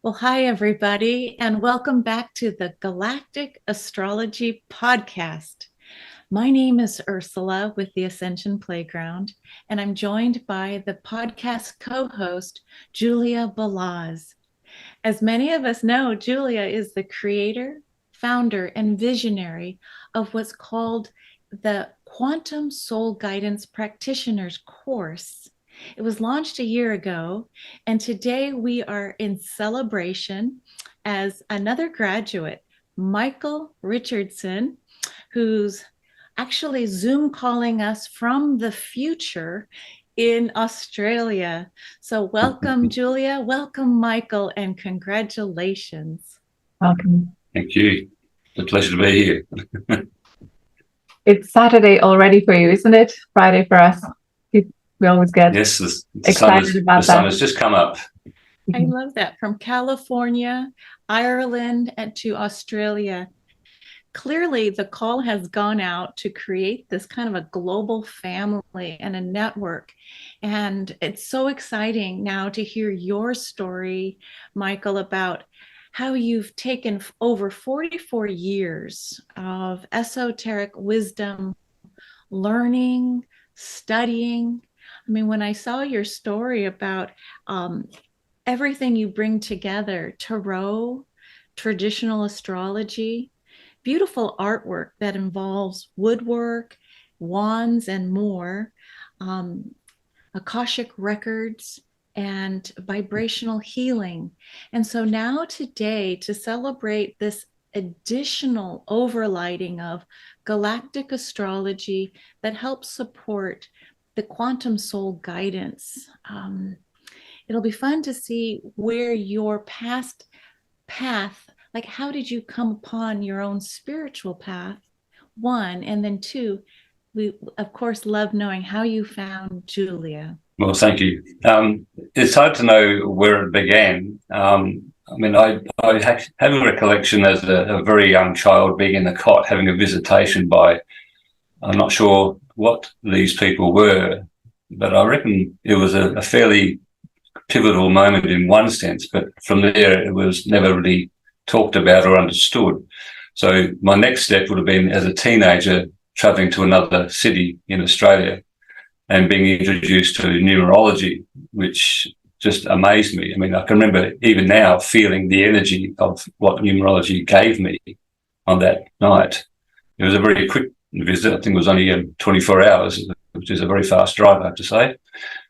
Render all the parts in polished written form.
Well, hi, everybody, and welcome back to the Galactic Astrology Podcast. My name is Ursula with the Ascension Playground, and I'm joined by the podcast co host, Julia Balaz. As many of us know, Julia is the creator, founder, and visionary of what's called the Quantum Soul Guidance Practitioner's course. It was launched a year ago, and today we are in celebration as another graduate, Michael Richardson, who's actually Zoom calling us from the future in Australia. So welcome, Julia, welcome, Michael, and congratulations. Welcome. Thank you. It's a pleasure to be here. It's Saturday already for you, isn't it? Friday for us. We always get excited about the sun has just come up. I love that. From California, Ireland, and to Australia. Clearly, the call has gone out to create this kind of a global family and a network. And it's so exciting now to hear your story, Michael, about how you've taken over 44 years of esoteric wisdom, learning, studying. I mean, when I saw your story about everything you bring together, tarot, traditional astrology, beautiful artwork that involves woodwork, wands, and more, Akashic records, and vibrational healing. And so now today, to celebrate this additional overlighting of galactic astrology that helps support the quantum soul guidance, it'll be fun to see where your past path, like how did you come upon your own spiritual path, one, and then two, we of course love knowing how you found Julia. Well, thank you. It's hard to know where it began. I have a recollection as a very young child being in the cot, having a visitation by, I'm not sure what these people were, but I reckon it was a fairly pivotal moment in one sense, but from there it was never really talked about or understood. So my next step would have been as a teenager traveling to another city in Australia and being introduced to numerology, which just amazed me. I mean, I can remember even now feeling the energy of what numerology gave me on that night. It was a very quick visit. I think it was only 24 hours, which is a very fast drive, I have to say.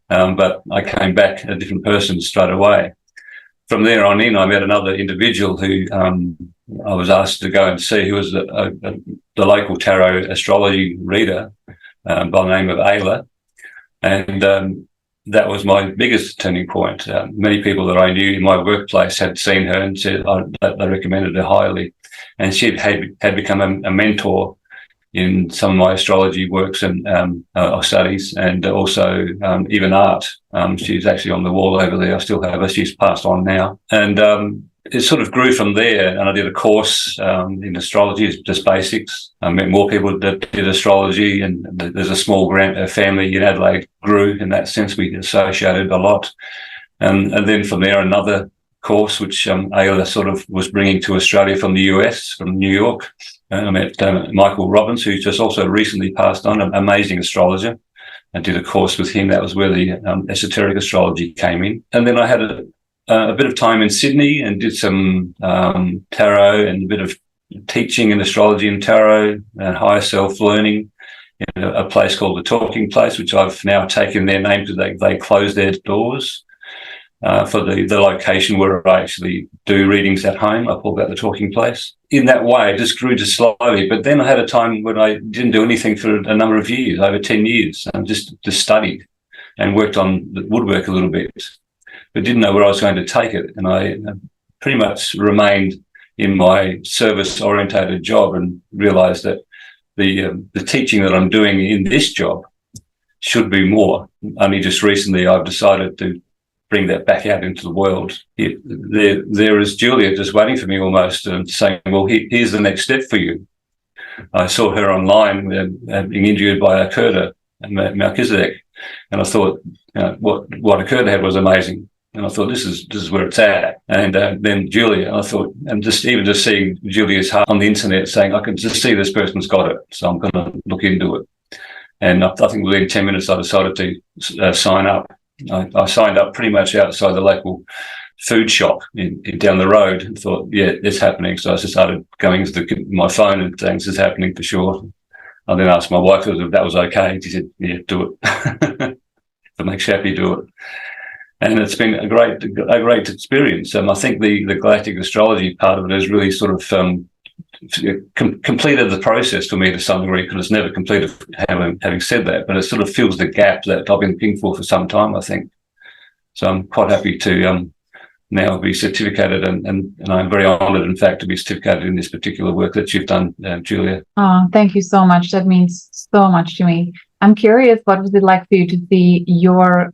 But I came back a different person straight away. From there on in, I met another individual who I was asked to go and see, who was the local tarot astrology reader by the name of Ayla. And that was my biggest turning point. Many people that I knew in my workplace had seen her and said they recommended her highly. And she had become a mentor in some of my astrology works and studies, and also even art. She's actually on the wall over there. I still have her. She's passed on now. And it sort of grew from there. And I did a course in astrology, just basics. I met more people that did astrology, and there's a small family in Adelaide grew in that sense. We associated a lot. And then from there, another course, which Ayla sort of was bringing to Australia from the US, from New York. I met Michael Richardson, who's just also recently passed on, an amazing astrologer, and did a course with him. That was where the Esoteric Astrology came in. And then I had a bit of time in Sydney and did some tarot and a bit of teaching in astrology and tarot and higher self learning in a place called the Talking Place, which I've now taken their name to. They closed their doors for the location where I actually do readings at home. I call that the Talking Place. In that way, it just grew just slowly. But then I had a time when I didn't do anything for a number of years, over 10 years, and just studied and worked on the woodwork a little bit, but didn't know where I was going to take it. And I pretty much remained in my service-orientated job and realized that the teaching that I'm doing in this job should be more. Only just recently I've decided to bring that back out into the world. There is Julia just waiting for me almost and saying, well, here's the next step for you. I saw her online being interviewed by Akurda and Melchizedek, and I thought what Akurda had was amazing. And I thought, this is where it's at. And then Julia, I thought, and just seeing Julia's heart on the internet saying, I can just see this person's got it, so I'm going to look into it. And I think within 10 minutes, I decided to sign up. I signed up pretty much outside the local food shop down the road and thought, yeah, it's happening. So I just started going to my phone and saying, this is happening for sure. I then asked my wife if that was okay. She said, yeah, do it. If it makes you happy, do it. And it's been a great experience. I think the Galactic Astrology part of it has really sort of completed the process for me to some degree, because it's never completed, having said that, but it sort of fills the gap that I've been looking for some time, I think. So I'm quite happy to now be certificated, and I'm very honoured, in fact, to be certificated in this particular work that you've done, Julia. Oh, thank you so much. That means so much to me. I'm curious, what was it like for you to see your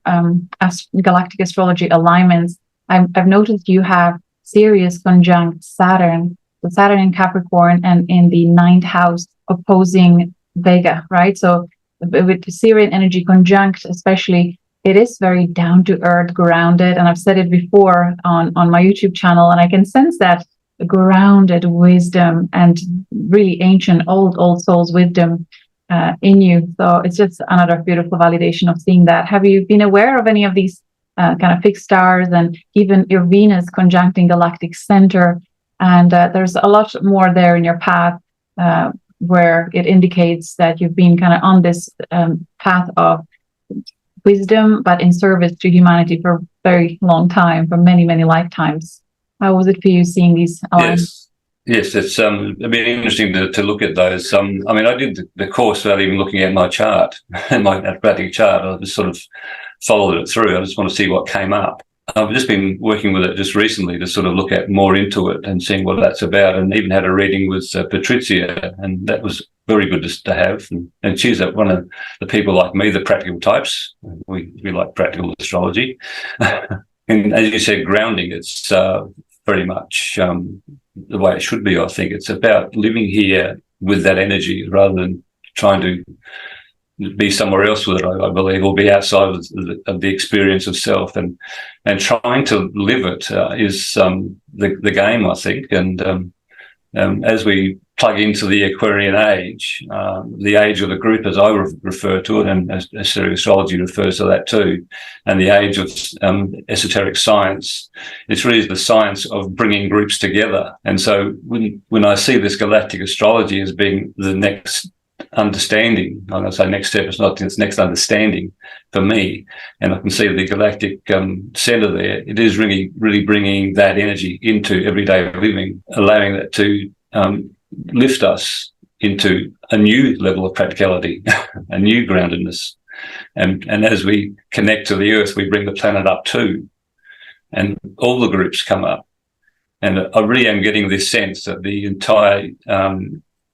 galactic astrology alignments? I've noticed you have Sirius conjunct Saturn, so Saturn in Capricorn, and in the 9th house opposing Vega, right? So with the Sirian energy conjunct, especially, it is very down to earth, grounded. And I've said it before on my YouTube channel, and I can sense that grounded wisdom and really ancient, old souls wisdom in you. So it's just another beautiful validation of seeing that. Have you been aware of any of these kind of fixed stars, and even your Venus conjuncting galactic center? And there's a lot more there in your path where it indicates that you've been kind of on this path of wisdom, but in service to humanity for a very long time, for many, many lifetimes. How was it for you seeing these? Yes, it's been interesting to look at those. I mean, I did the course without even looking at my chart, my Galactic chart. I just sort of followed it through. I just want to see what came up. I've just been working with it just recently to sort of look at more into it and seeing what that's about, and even had a reading with Patrizia, and that was very good to have. And she's one of the people like me, the practical types. We like practical astrology. And as you said, grounding, it's very much the way it should be, I think. It's about living here with that energy rather than trying to be somewhere else with it, I believe, or be outside of the experience of self, and trying to live it is the game, I think. And as we plug into the Aquarian age, the age of the group, as I refer to it, and as Esoteric Astrology refers to that too, and the age of esoteric science, it's really the science of bringing groups together. And so when I see this Galactic Astrology as being the next understanding, I'm going to say next step, it's next understanding for me, and I can see the galactic center there. It is really bringing that energy into everyday living, allowing that to lift us into a new level of practicality, a new groundedness, and as we connect to the earth, we bring the planet up too, and all the groups come up. And I really am getting this sense that the entire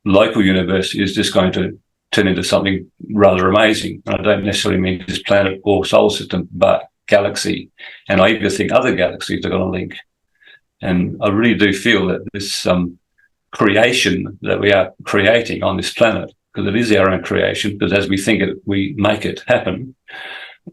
local universe is just going to turn into something rather amazing. And I don't necessarily mean this planet or solar system, but galaxy. And I even think other galaxies are going to link. And I really do feel that this creation that we are creating on this planet, because it is our own creation, because as we think it, we make it happen,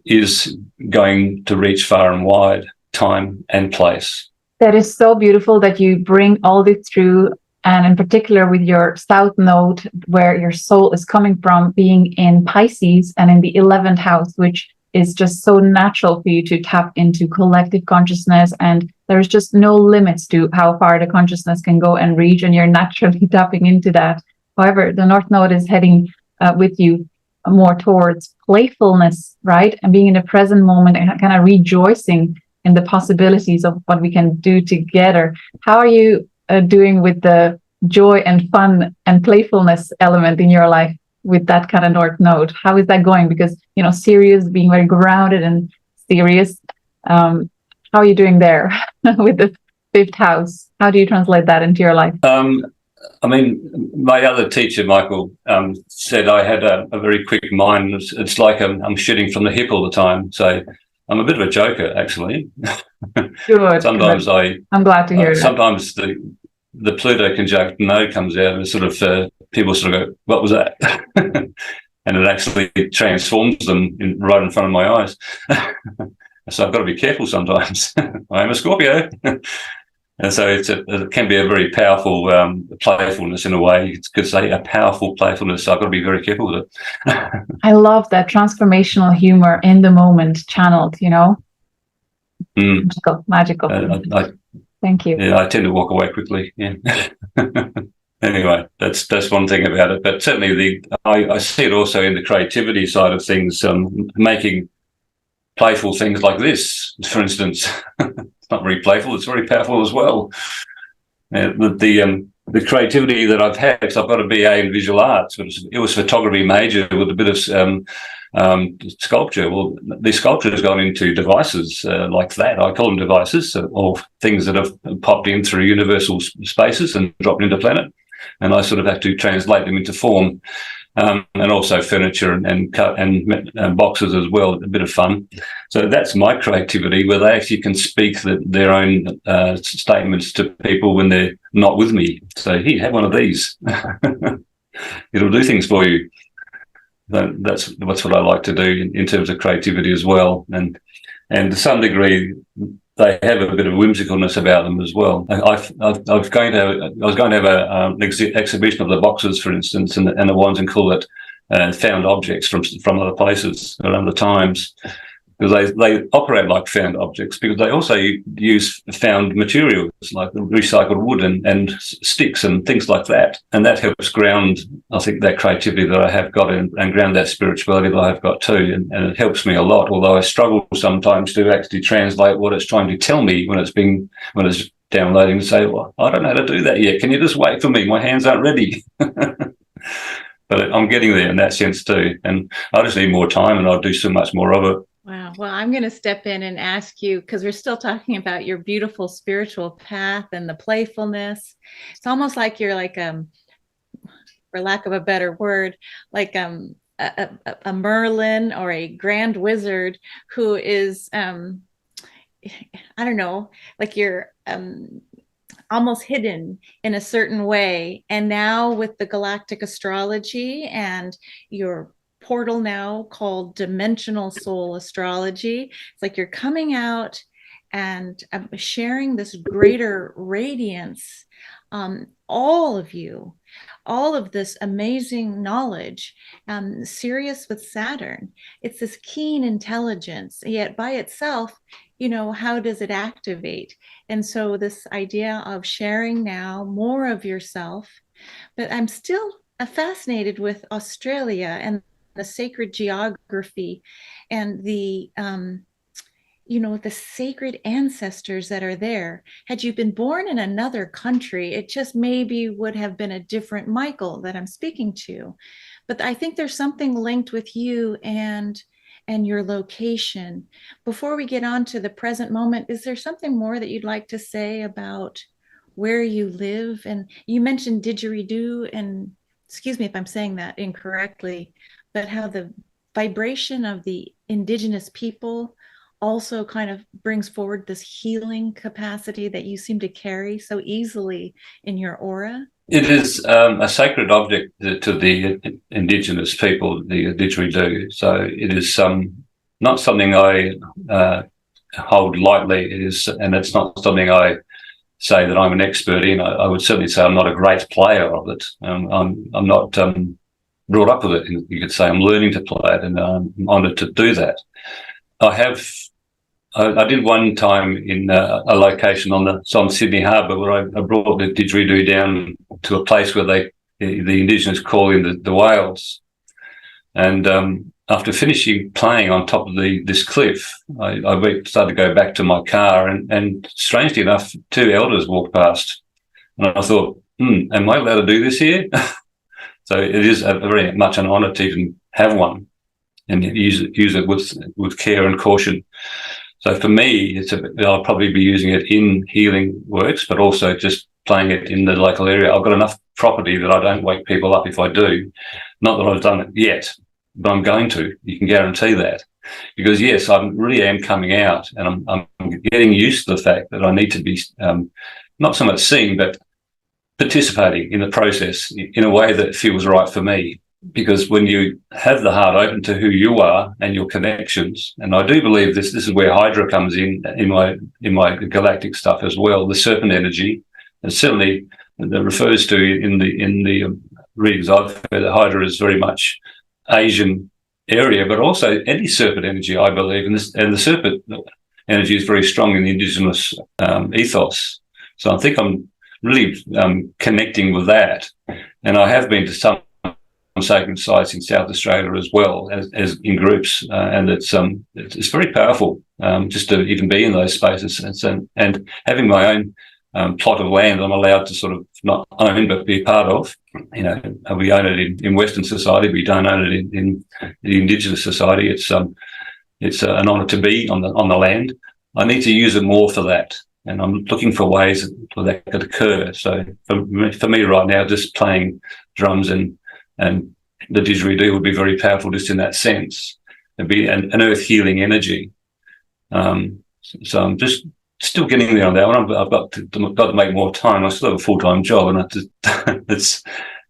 is going to reach far and wide, time and place. That is so beautiful that you bring all this through. And in particular with your South Node, where your soul is coming from, being in Pisces and in the 11th house, which is just so natural for you to tap into collective consciousness. And there's just no limits to how far the consciousness can go and reach, and you're naturally tapping into that. However, the North Node is heading with you more towards playfulness, right? And being in the present moment and kind of rejoicing in the possibilities of what we can do together. How are you doing with the joy and fun and playfulness element in your life with that kind of North Node? How is that going? Because, Sirius being very grounded and serious. How are you doing there with the 5th house? How do you translate that into your life? I mean, my other teacher, Michael, said I had a very quick mind. It's like I'm shooting from the hip all the time. So I'm a bit of a joker, actually. Good. Sometimes I'm glad to hear that. Sometimes the Pluto conjunct node comes out and sort of people sort of go, "What was that?" And it actually transforms them right in front of my eyes. So I've got to be careful sometimes. I am a Scorpio. And so it can be a very powerful playfulness in a way. You could say a powerful playfulness. So I've got to be very careful with it. I love that transformational humor in the moment channeled, you know? Magical. Thank you. Yeah, I tend to walk away quickly. Yeah. Anyway, that's one thing about it. But certainly I see it also in the creativity side of things, making playful things like this, for instance. It's not very playful, it's very powerful as well. The creativity that I've had, because I've got a BA in visual arts, but it was photography major with a bit of sculpture. Well, the sculpture has gone into devices like that. I call them devices, or things that have popped in through universal spaces and dropped into planet. And I sort of have to translate them into form. And also furniture and boxes as well, a bit of fun. So that's my creativity, where they actually can speak their own statements to people when they're not with me. So here, have one of these. It'll do things for you. That's what I like to do in terms of creativity as well. And to some degree, they have a bit of whimsicalness about them as well. I was going to have an exhibition of the boxes, for instance, and the ones, and call it found objects from other places at other times, because they operate like found objects, because they also use found materials like recycled wood and sticks and things like that, and that helps ground, I think, that creativity that I have got and ground that spirituality that I've got too, and it helps me a lot. Although I struggle sometimes to actually translate what it's trying to tell me when it's downloading, and say, well, I don't know how to do that yet. Can you just wait for me? My hands aren't ready. But I'm getting there in that sense too, and I just need more time, and I'll do so much more of it. Wow. Well, I'm going to step in and ask you, because we're still talking about your beautiful spiritual path and the playfulness. It's almost like you're like, for lack of a better word, like a Merlin or a grand wizard who is, I don't know, like you're almost hidden in a certain way. And now with the Galactic Astrology and your portal now called Dimensional Soul Astrology, it's like you're coming out and sharing this greater radiance. All of you, all of this amazing knowledge, Sirius with Saturn, it's this keen intelligence, yet by itself, you know, how does it activate? And so this idea of sharing now more of yourself, but I'm still fascinated with Australia and the sacred geography and the you know, the sacred ancestors that are there. Had you been born in another country, it just maybe would have been a different Michael that I'm speaking to. But I think there's something linked with you and your location. Before we get on to the present moment, is there something more that you'd like to say about where you live? And you mentioned didgeridoo, and excuse me if I'm saying that incorrectly, but how the vibration of the indigenous people also kind of brings forward this healing capacity that you seem to carry so easily in your aura. It is a sacred object to the indigenous people, the didgeridoo. So it is not something I hold lightly. It is, and it's not something I say that I'm an expert in. I would certainly say I'm not a great player of it. I'm not brought up with it. You could say I'm learning to play it, and I'm honoured to do that. I did one time in a location on Sydney Harbour, where I brought the didgeridoo down to a place where the Indigenous call in the whales. And after finishing playing on top of this cliff, I started to go back to my car, and strangely enough, two elders walked past. And I thought, am I allowed to do this here? So it is very much an honour to even have one and use it with care and caution. So for me, I'll probably be using it in healing works, but also just playing it in the local area. I've got enough property that I don't wake people up if I do. Not that I've done it yet, but I'm going to. You can guarantee that. Because, yes, I really am coming out, and I'm getting used to the fact that I need to be not so much seen, but participating in the process in a way that feels right for me. because when you have the heart open to who you are and your connections, and I do believe this is where Hydra comes in my galactic stuff as well, the serpent energy, and certainly that refers to in the readings I've heard that Hydra is very much Asian area, but also any serpent energy, I believe, and the serpent energy is very strong in the indigenous ethos. So I think I'm really connecting with that, and I have been to some sacred sites in South Australia as well as in groups, and it's very powerful just to even be in those spaces, and having my own plot of land I'm allowed to sort of not own but be part of. You know, we own it in Western society, we don't own it in the Indigenous society. It's an honour to be on the land. I need to use it more for that, and I'm looking for ways for that could occur. So for me right now, just playing drums and the didgeridoo would be very powerful just in that sense. It'd be an earth healing energy. So I'm just still getting there on that one. I've got to make more time. I still have a full-time job, and it's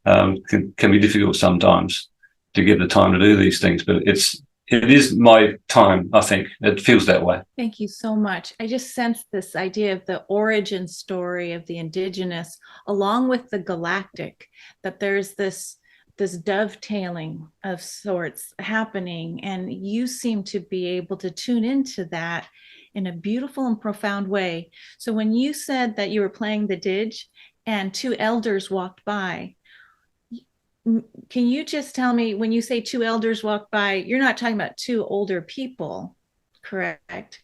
can be difficult sometimes to get the time to do these things. But it is my time. I think it feels that way. Thank you so much. I just sense this idea of the origin story of the indigenous, along with the galactic, that there's this dovetailing of sorts happening, and you seem to be able to tune into that in a beautiful and profound way. So when you said that you were playing the didge and two elders walked by, can you just tell me, when you say two elders walked by, you're not talking about two older people, correct?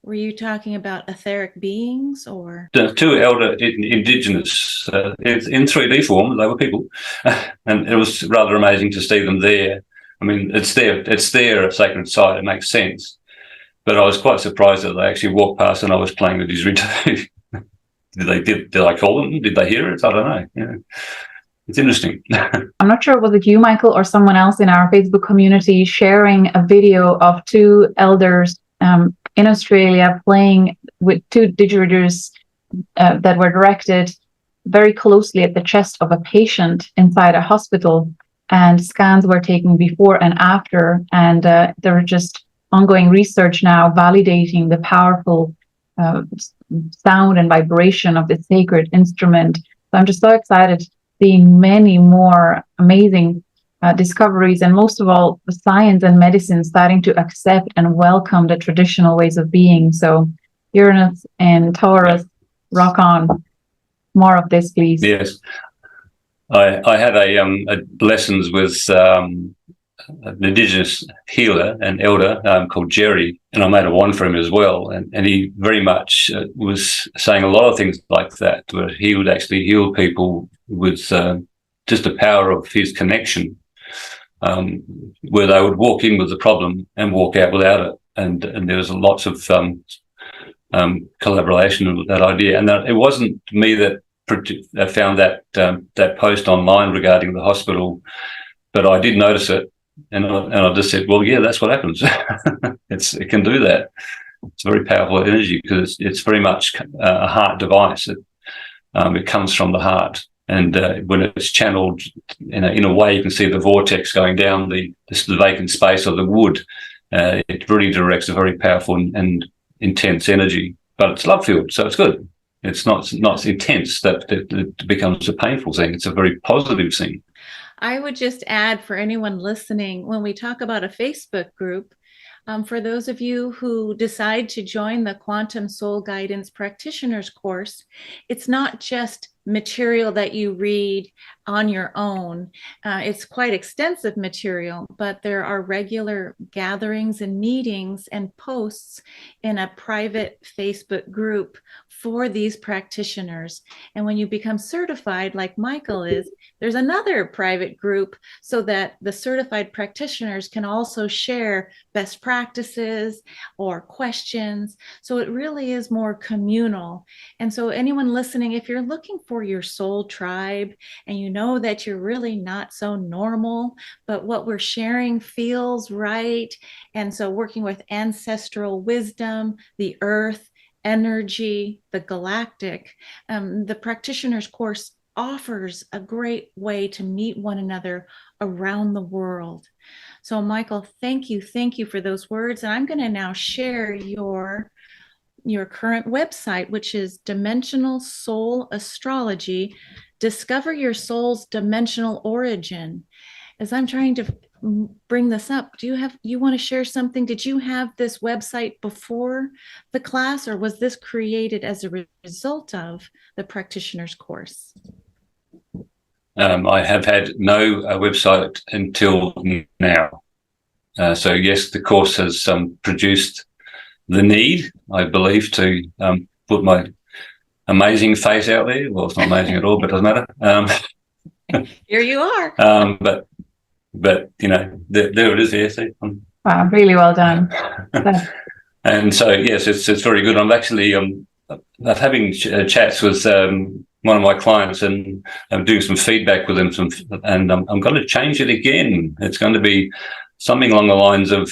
Were you talking about etheric beings, or? The two elder indigenous, in 3D form, they were people. And it was rather amazing to see them there. I mean, it's their sacred site, it makes sense. But I was quite surprised that they actually walked past and I was playing the didgeridoo. Did I call them? Did they hear it? I don't know. Yeah. It's interesting. I'm not sure, was it you, Michael, or someone else in our Facebook community sharing a video of two elders in Australia playing with two didgeridoos that were directed very closely at the chest of a patient inside a hospital, and scans were taken before and after, and there are just ongoing research now validating the powerful sound and vibration of the sacred instrument. So I'm just so excited seeing many more amazing discoveries, and most of all, the science and medicine starting to accept and welcome the traditional ways of being. So Uranus and Taurus, rock on. More of this, please. Yes. I had a lessons with an Indigenous healer and elder called Jerry, and I made a wand for him as well. And he very much was saying a lot of things like that, where he would actually heal people with just the power of his connection, where they would walk in with the problem and walk out without it. And there was lots of collaboration with that idea. And it wasn't me that found that post online regarding the hospital, but I did notice it. And I just said, well, yeah, that's what happens. It can do that. It's a very powerful energy because it's very much a heart device. It comes from the heart. And when it's channeled in a way, you can see the vortex going down the vacant space of the wood. It really directs a very powerful and intense energy. But it's love filled, so it's good. It's not intense that it becomes a painful thing. It's a very positive thing. I would just add, for anyone listening, when we talk about a Facebook group, for those of you who decide to join the Quantum Soul Guidance Practitioners course, it's not just material that you read on your own. It's quite extensive material, but there are regular gatherings and meetings and posts in a private Facebook group for these practitioners. And when you become certified, like Michael is, there's another private group so that the certified practitioners can also share best practices or questions. So it really is more communal. And so anyone listening, if you're looking for your soul tribe and you know that you're really not so normal, but what we're sharing feels right, and so working with ancestral wisdom, the earth, energy, the galactic, the practitioner's course offers a great way to meet one another around the world. So, Michael, thank you for those words. And I'm going to now share your current website, which is Dimensional Soul Astrology. Discover your soul's dimensional origin. As I'm trying to bring this up, you want to share something? Did you have this website before the class, or was this created as a result of the practitioner's course? I have had no website until now. So yes, the course has produced the need, I believe, to put my amazing face out there. Well, it's not amazing at all, but it doesn't matter. Here you are. But you know, there it is. Here, see. Wow, really well done. And so yes, it's very good. I'm actually having chats with one of my clients, and I'm doing some feedback with them. And I'm going to change it again. It's going to be something along the lines of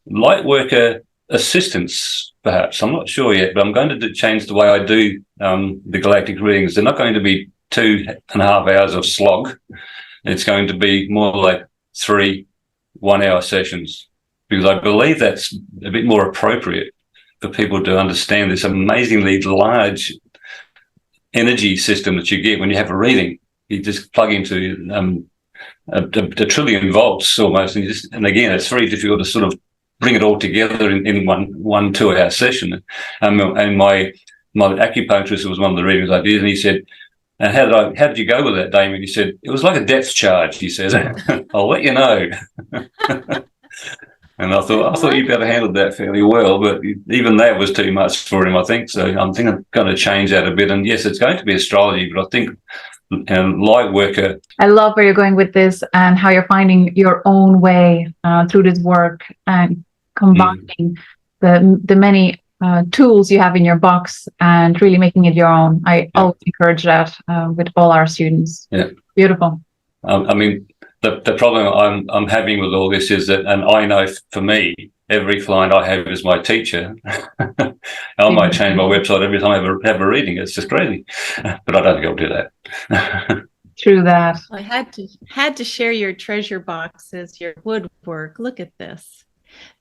light worker assistance, perhaps. I'm not sure yet, but I'm going to change the way I do the galactic readings. They're not going to be 2.5 hours of slog. It's going to be more like 3 1-hour sessions, because I believe that's a bit more appropriate for people to understand this amazingly large energy system that you get when you have a reading. You just plug into a trillion volts almost, and again, it's very difficult to sort of bring it all together in one 2-hour session. And my acupuncturist was one of the readings I did, and he said, "And how did you go with that, Damien?" He said, "It was like a depth charge," he says. "I'll let you know." And I thought you'd better handle that fairly well, but even that was too much for him, I think. So I'm going to change that a bit. And yes, it's going to be astrology, but I think light worker. I love where you're going with this and how you're finding your own way through this work and combining the many tools you have in your box and really making it your own. I always encourage that with all our students. Yeah, beautiful. I mean, the problem I'm having with all this is that, and I know for me, every client I have is my teacher. I might change my website every time I have a reading. It's just crazy, but I don't think I'll do that. True that. I had to share your treasure boxes, your woodwork. Look at this.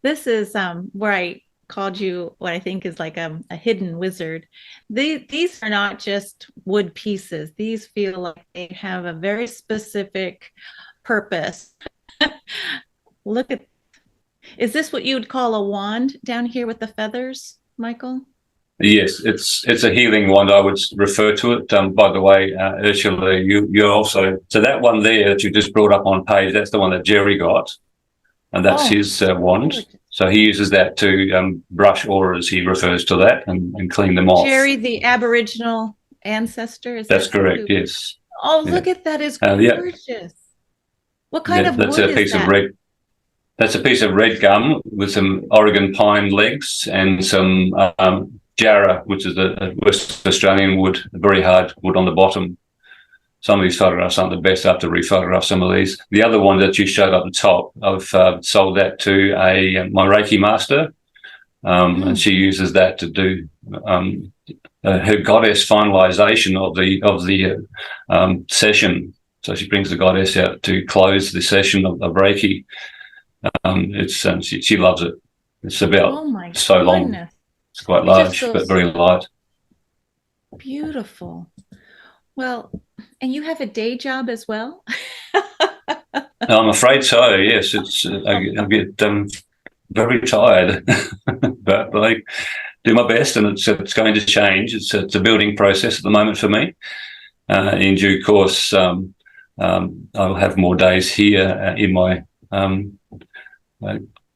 This is where I called you what I think is like a hidden wizard. These are not just wood pieces. These feel like they have a very specific purpose. Look at, is this what you would call a wand down here with the feathers, Michael? Yes, it's a healing wand. I would refer to it. By the way, Ursula, you're also, so that one there that you just brought up on page, that's the one that Jerry got, and that's his wand. Gorgeous. So he uses that to brush auras. He refers to that and clean them off. Jerry, the Aboriginal ancestor. That's correct. Yes. Oh, look at that! Is gorgeous. Yeah. What kind of wood is that? That's a piece of red gum with some Oregon pine legs and some jarrah, which is a West Australian wood, a very hard wood on the bottom. Some of these photographs aren't the best. I have to rephotograph some of these. The other one that you showed up the top, I've sold that to my Reiki master, and she uses that to do her goddess finalization of the session. So she brings the goddess out to close the session of Reiki. She loves it. It's about so long. It's quite large, but very light. Beautiful. Well, and you have a day job as well? I'm afraid so. Yes, I get very tired, but I do my best, and it's going to change. It's a building process at the moment for me. In due course, I'll have more days here in my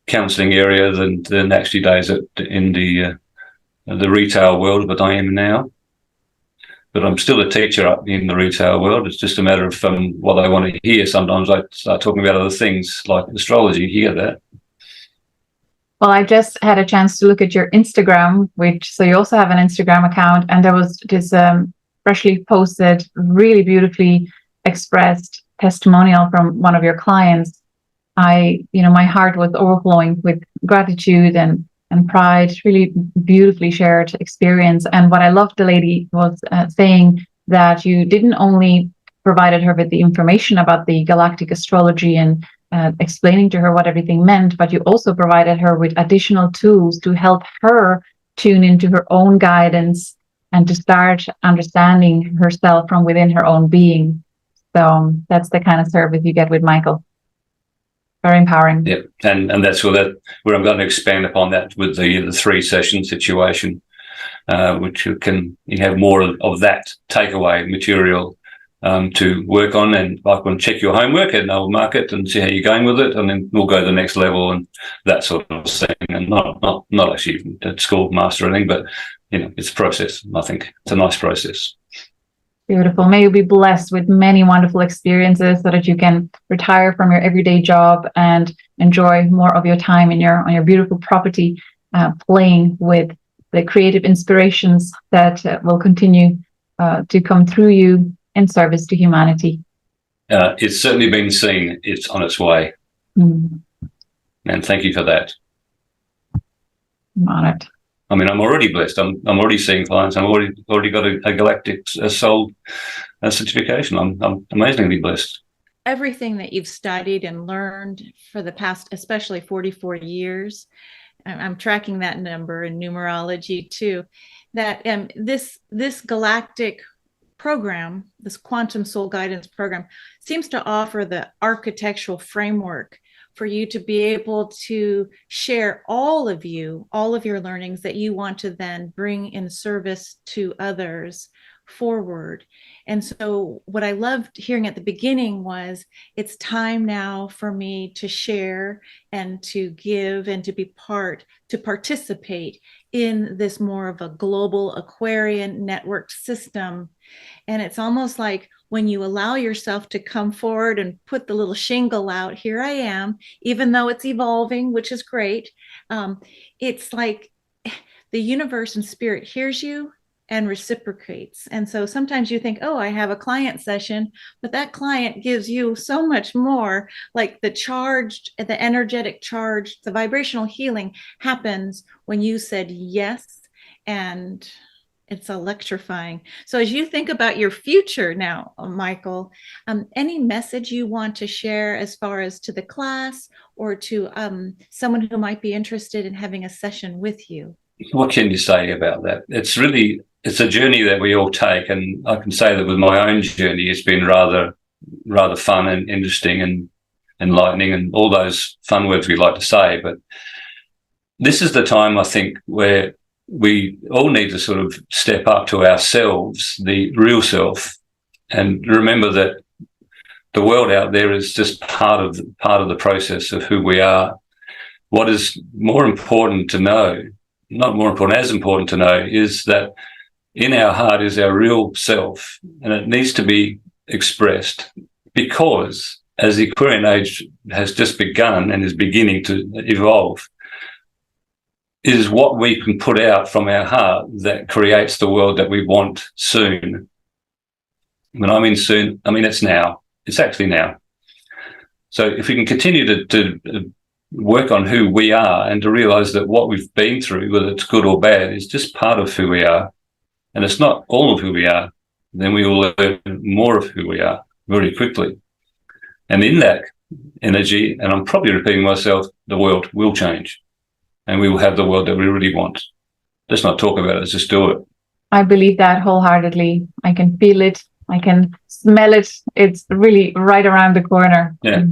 counselling area than actually days in the retail world that I am now. But I'm still a teacher up in the retail world. It's just a matter of what they want to hear. Sometimes I start talking about other things like astrology. You hear that? Well, I just had a chance to look at your Instagram, so you also have an Instagram account, and there was this freshly posted, really beautifully expressed testimonial from one of your clients. My heart was overflowing with gratitude and pride, really beautifully shared experience. And what I loved, the lady was saying that you didn't only provided her with the information about the galactic astrology and explaining to her what everything meant, but you also provided her with additional tools to help her tune into her own guidance and to start understanding herself from within her own being. So that's the kind of service you get with Michael. Very empowering. Yeah, and that's where I'm going to expand upon that with the 3-session situation, which you have more of that takeaway material to work on, and I can check your homework and I'll mark it and see how you're going with it, and then we'll go to the next level and that sort of thing. And not actually at school master or anything, but it's a process. I think it's a nice process. Beautiful. May you be blessed with many wonderful experiences so that you can retire from your everyday job and enjoy more of your time on your beautiful property, playing with the creative inspirations that will continue to come through you in service to humanity. It's certainly been seen. It's on its way. And thank you for that. I'm honored. I mean, I'm already blessed. I'm already seeing clients. I'm already got a Galactic Soul certification. I'm amazingly blessed. Everything that you've studied and learned for the past, especially 44 years, I'm tracking that number in numerology too, that this galactic program, this quantum soul guidance program, seems to offer the architectural framework for you to be able to share all of your learnings that you want to then bring in service to others forward. And so what I loved hearing at the beginning was, it's time now for me to share and to give and to participate in this more of a global Aquarian network system. And it's almost like when you allow yourself to come forward and put the little shingle out, here I am, even though it's evolving, which is great. It's like the universe and spirit hears you and reciprocates. And so sometimes you think, oh, I have a client session, but that client gives you so much more. Like the energetic charge, the vibrational healing happens when you said yes, and it's electrifying. So as you think about your future now, Michael, any message you want to share as far as to the class or to someone who might be interested in having a session with you? What can you say about that? It's a journey that we all take, and I can say that with my own journey, it's been rather fun and interesting and enlightening and all those fun words we like to say. But this is the time, I think, where we all need to sort of step up to ourselves, the real self, and remember that the world out there is just part of the process of who we are. What is more important to know, not more important, as important to know, is that in our heart is our real self, and it needs to be expressed, because as the Aquarian age has just begun and is beginning to evolve, it is what we can put out from our heart that creates the world that we want soon. When I mean soon, I mean it's now. It's actually now. So if we can continue to work on who we are and to realize that what we've been through, whether it's good or bad, is just part of who we are, and it's not all of who we are, then we will learn more of who we are very quickly. And in that energy, and I'm probably repeating myself, the world will change. And we will have the world that we really want. Let's not talk about it, let's just do it. I believe that wholeheartedly. I can feel it. I can smell it. It's really right around the corner. Yeah.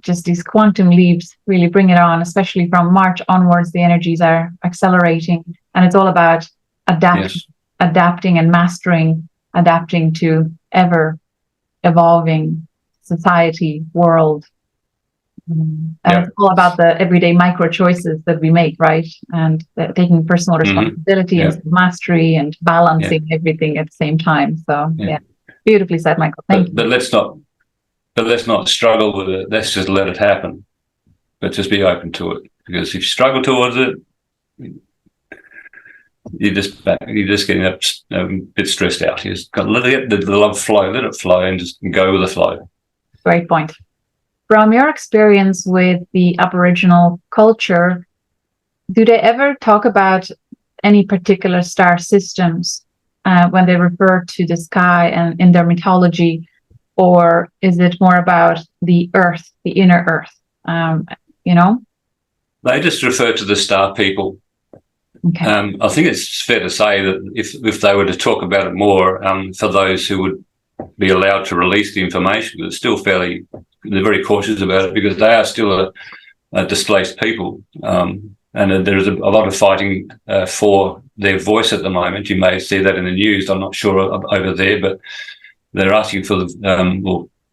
Just these quantum leaps really bring it on, especially from March onwards, the energies are accelerating. And it's all about adapting and mastering, adapting to ever evolving society, world. And it's all about the everyday micro choices that we make, right? And taking personal responsibility and mastery and balancing everything at the same time. So beautifully said, Michael. Thank you. But let's not struggle with it. Let's just let it happen. But just be open to it. Because if you struggle towards it, you're just getting a bit stressed out. You just got to let the love flow, let it flow, and just go with the flow. Great point. From your experience with the Aboriginal culture, do they ever talk about any particular star systems when they refer to the sky and in their mythology, or is it more about the earth, the inner earth? You know? They just refer to the star people. Okay. I think it's fair to say that if they were to talk about it more, for those who would be allowed to release the information, but it's still they're very cautious about it because they are still a displaced people. And there's a lot of fighting for their voice at the moment. You may see that in the news. I'm not sure over there, but they're asking for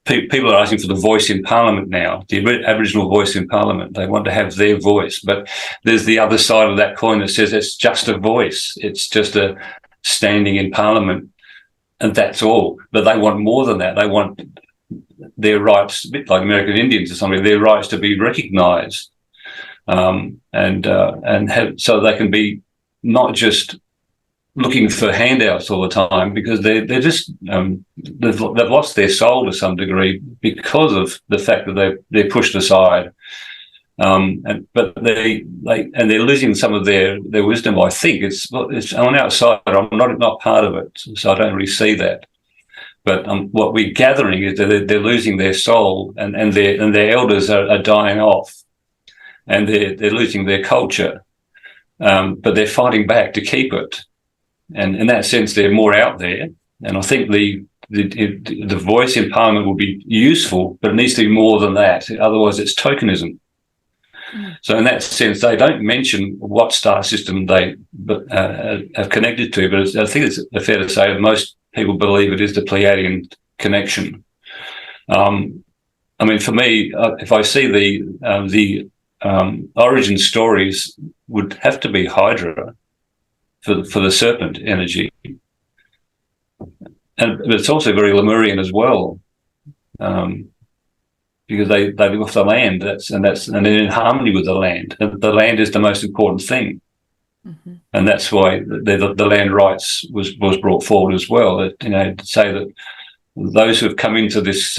people are asking for the voice in Parliament now, the Aboriginal voice in Parliament. They want to have their voice. But there's the other side of that coin that says it's just a voice. It's just a standing in Parliament, and that's all. But they want more than that. They want their rights, a bit like American Indians or something, their rights to be recognised, and so they can be not just looking for handouts all the time, because they're just they've lost their soul to some degree because of the fact that they're pushed aside, but they're losing some of their wisdom. I think it's on outside. I'm not part of it, so I don't really see that. But what we're gathering is that they're losing their soul, and their elders are dying off, and they're losing their culture, but they're fighting back to keep it. And in that sense, they're more out there. And I think the voice in Parliament will be useful, but it needs to be more than that. Otherwise, it's tokenism. So in that sense, they don't mention what star system they have connected to, but I think it's fair to say that most people believe it is the Pleiadian connection. I mean, for me, if I see the origin stories, would have to be Hydra for the serpent energy, but it's also very Lemurian as well, because they live off the land. And they're in harmony with the land. And the land is the most important thing, and that's why the land rights was brought forward as well. That, to say that those who have come into this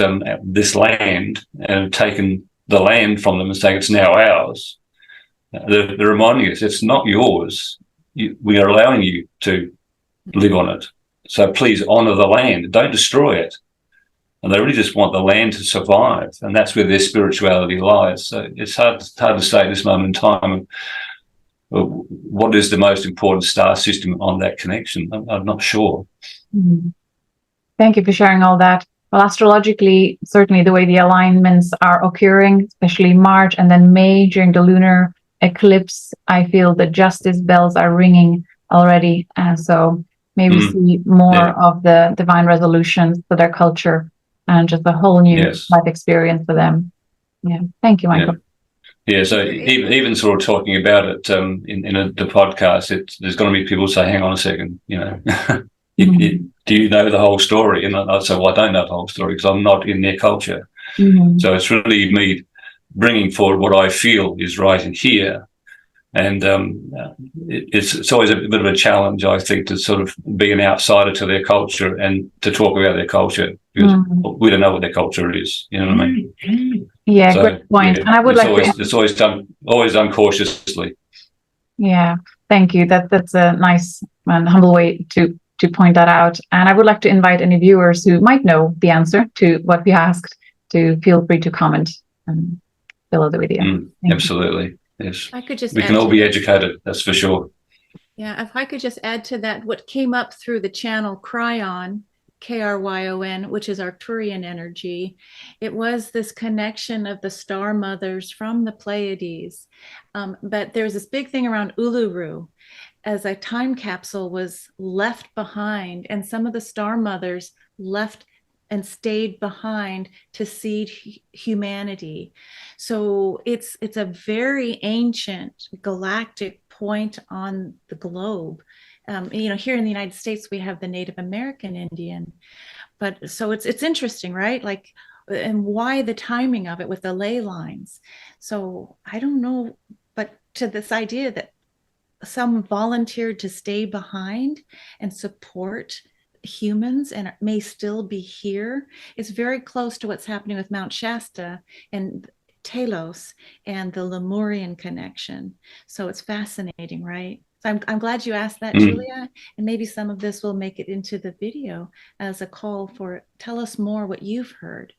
land and have taken the land from them and saying it's now ours, they're reminding us it's not yours. We are allowing you to live on it. So please honour the land. Don't destroy it. And they really just want the land to survive. And that's where their spirituality lies. So it's hard to say at this moment in time what is the most important star system on that connection. I'm not sure. Mm-hmm. Thank you for sharing all that. Well, astrologically, certainly the way the alignments are occurring, especially March and then May during the lunar eclipse, I feel the justice bells are ringing already. So maybe see more of the divine resolutions for their culture and just a whole new life experience for them. Yeah. Thank you, Michael. Yeah. So even sort of talking about it in the podcast, there's going to be people say, hang on a second, do you know the whole story? And I'd say, well, I don't know the whole story because I'm not in their culture. So it's really me bringing forward what I feel is right in here. And it's always a bit of a challenge, I think, to sort of be an outsider to their culture and to talk about their culture, because we don't know what their culture is. You know what I mean? Yeah, so, good point. Yeah, and I would it's always done cautiously. Yeah, thank you. That's a nice and humble way to point that out. And I would like to invite any viewers who might know the answer to what we asked to feel free to comment and below the video. Absolutely. Yes. I could just we can all be educated, that's for sure. Yeah, if I could just add to that, what came up through the channel Kryon, Kryon, which is Arcturian energy, it was this connection of the star mothers from the Pleiades. But there's this big thing around Uluru, as a time capsule was left behind, and some of the star mothers left and stayed behind to seed humanity. So it's a very ancient galactic point on the globe. Here in the United States, we have the Native American Indian, but so it's interesting, right? Like, and why the timing of it with the ley lines. So I don't know, but to this idea that some volunteered to stay behind and support humans and may still be here. It's very close to what's happening with Mount Shasta and Telos and the Lemurian connection. So it's fascinating, right? So I'm glad you asked that, Julia, and maybe some of this will make it into the video as a call for tell us more what you've heard.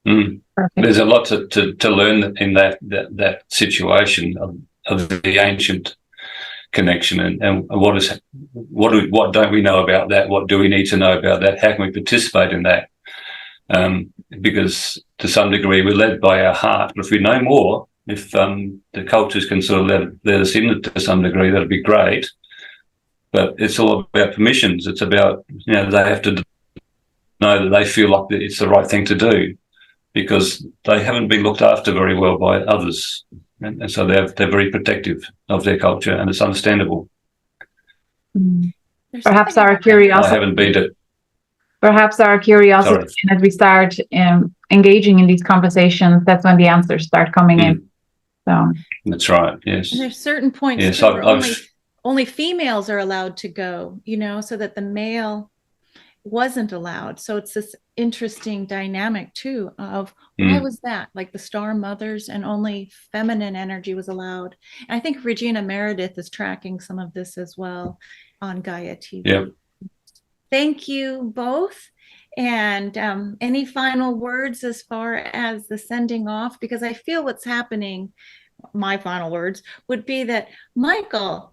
There's a lot to learn in that situation of the ancient connection, and what don't we know about that? What do we need to know about that? How can we participate in that? Because to some degree we're led by our heart, but if we know more, if the cultures can sort of let us in to some degree, that'd be great. But it's all about permissions. It's about, they have to know that they feel like it's the right thing to do, because they haven't been looked after very well by others, and so they're very protective of their culture, and it's understandable. Perhaps our curiosity. I haven't been to. Perhaps our curiosity, and as we start engaging in these conversations, that's when the answers start coming in. So that's right. Yes. And there's certain points yes, too, where only females are allowed to go, so that the male wasn't allowed. So it's this interesting dynamic too of why was that? Like the star mothers, and only feminine energy was allowed. And I think Regina Meredith is tracking some of this as well on Gaia TV. Yep. Thank you both. And any final words as far as the sending off? Because I feel what's happening, my final words would be that, Michael,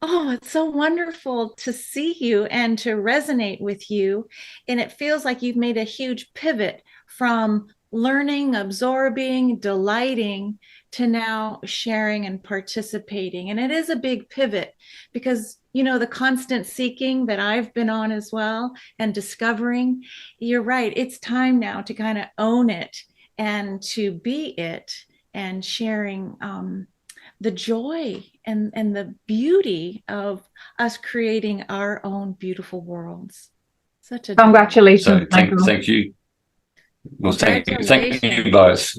oh, it's so wonderful to see you and to resonate with you. And it feels like you've made a huge pivot from learning, absorbing, delighting, to now sharing and participating. And it is a big pivot because, the constant seeking that I've been on as well and discovering, you're right, it's time now to kind of own it and to be it, and sharing the joy and the beauty of us creating our own beautiful worlds. Such a congratulations. So thank you. Well, thank you both.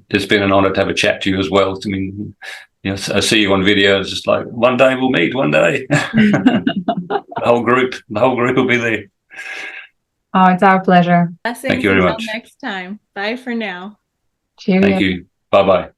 It's been an honor to have a chat to you as well. I mean, I see you on video. It's just like, one day we'll meet. One day, the whole group will be there. Oh, it's our pleasure. Blessings. Thank you very much. Until next time. Bye for now. Cheers. Thank you. Bye-bye.